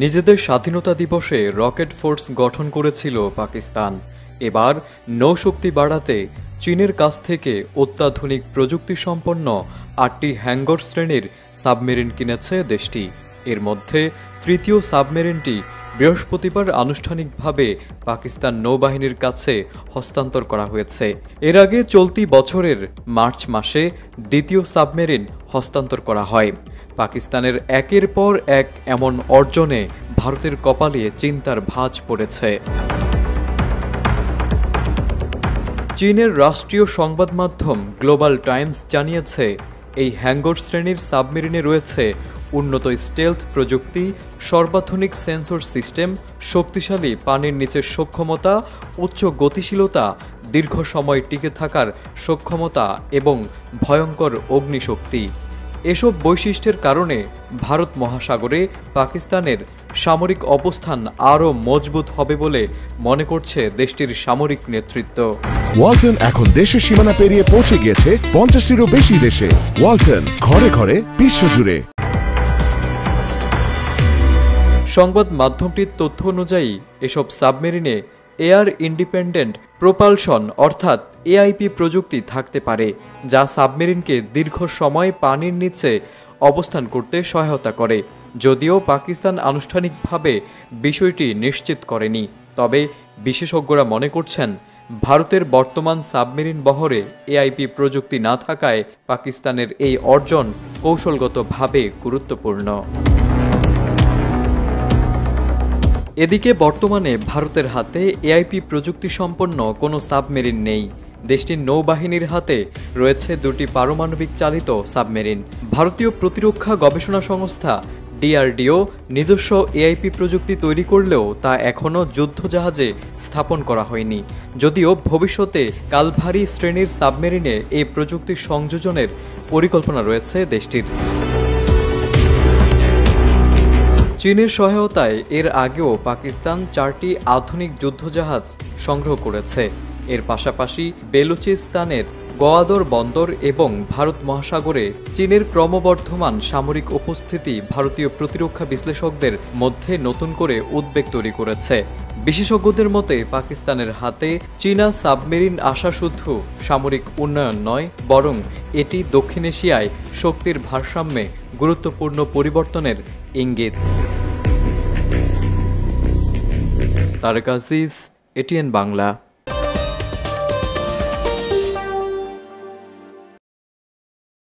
নিজেদের স্বাধীনতা দিবসে রকেট ফোর্স গঠন করেছিল পাকিস্তান। এবার নৌশক্তি বাড়াতে চীনের কাছ থেকে অত্যাধুনিক প্রযুক্তি সম্পন্ন ৮টি হ্যাঙ্গর শ্রেণীর সাবমেরিন কিনেছে দেশটি। এর মধ্যে তৃতীয় সাবমেরিনটি বৃহস্পতিবার আনুষ্ঠানিকভাবে পাকিস্তান নৌবাহিনীর কাছে হস্তান্তর করা হয়েছে। এর আগে চলতি বছরের মার্চ মাসে দ্বিতীয় সাবমেরিন হস্তান্তর করা হয়। পাকিস্তানের একের পর এক এমন অর্জনে ভারতের কপালে চিন্তার ভাঁজ পড়েছে। চীনের রাষ্ট্রীয় সংবাদ মাধ্যম গ্লোবাল টাইমস জানিয়েছে, এই হ্যাঙ্গর শ্রেণীর সাবমেরিনে রয়েছে উন্নত স্টেলথ প্রযুক্তি, সর্বাধুনিক সেন্সর সিস্টেম, শক্তিশালী পানির নিচের সক্ষমতা, উচ্চ গতিশীলতা, দীর্ঘ সময় টিকে থাকার সক্ষমতা এবং ভয়ঙ্কর অগ্নিশক্তি। এসব বৈশিষ্ট্যের কারণে ভারত মহাসাগরে পাকিস্তানের সামরিক অবস্থান আরও মজবুত হবে বলে মনে করছে দেশটির সামরিক নেতৃত্ব। ওয়ালটন এখন দেশের সীমানা পেরিয়ে পৌঁছে গিয়েছে 50টিরও বেশি দেশে। ওয়ালটন, ঘরে ঘরে বিশ্বজুড়ে। সংবাদ মাধ্যমটির তথ্য অনুযায়ী এসব সাবমেরিনে এয়ার ইন্ডিপেন্ডেন্ট প্রোপালশন অর্থাৎ এআইপি প্রযুক্তি থাকতে পারে, যা সাবমেরিনকে দীর্ঘ সময় পানির নিচে অবস্থান করতে সহায়তা করে। যদিও পাকিস্তান আনুষ্ঠানিকভাবে বিষয়টি নিশ্চিত করেনি, তবে বিশেষজ্ঞরা মনে করছেন ভারতের বর্তমান সাবমেরিন বহরে এআইপি প্রযুক্তি না থাকায় পাকিস্তানের এই অর্জন কৌশলগতভাবে গুরুত্বপূর্ণ। এদিকে বর্তমানে ভারতের হাতে এআইপি প্রযুক্তি সম্পন্ন কোনো সাবমেরিন নেই। দেশটির নৌবাহিনীর হাতে রয়েছে দুটি পারমাণবিক চালিত সাবমেরিন। ভারতীয় প্রতিরক্ষা গবেষণা সংস্থা ডিআরডিও নিজস্ব এআইপি প্রযুক্তি তৈরি করলেও তা এখনও যুদ্ধজাহাজে স্থাপন করা হয়নি। যদিও ভবিষ্যতে কালভারি শ্রেণীর সাবমেরিনে এই প্রযুক্তি সংযোজনের পরিকল্পনা রয়েছে দেশটির। চীনের সহায়তায় এর আগেও পাকিস্তান 4টি আধুনিক যুদ্ধজাহাজ সংগ্রহ করেছে। এর পাশাপাশি বেলুচিস্তানের গোয়াদর বন্দর এবং ভারত মহাসাগরে চীনের ক্রমবর্ধমান সামরিক উপস্থিতি ভারতীয় প্রতিরক্ষা বিশ্লেষকদের মধ্যে নতুন করে উদ্বেগ তৈরি করেছে। বিশেষজ্ঞদের মতে পাকিস্তানের হাতে চীনা সাবমেরিন আসা শুধু সামরিক উন্নয়ন নয়, বরং এটি দক্ষিণ এশিয়ায় শক্তির ভারসাম্যে গুরুত্বপূর্ণ পরিবর্তনের ইঙ্গিত। তারেক আজিজ, এটিএন বাংলা।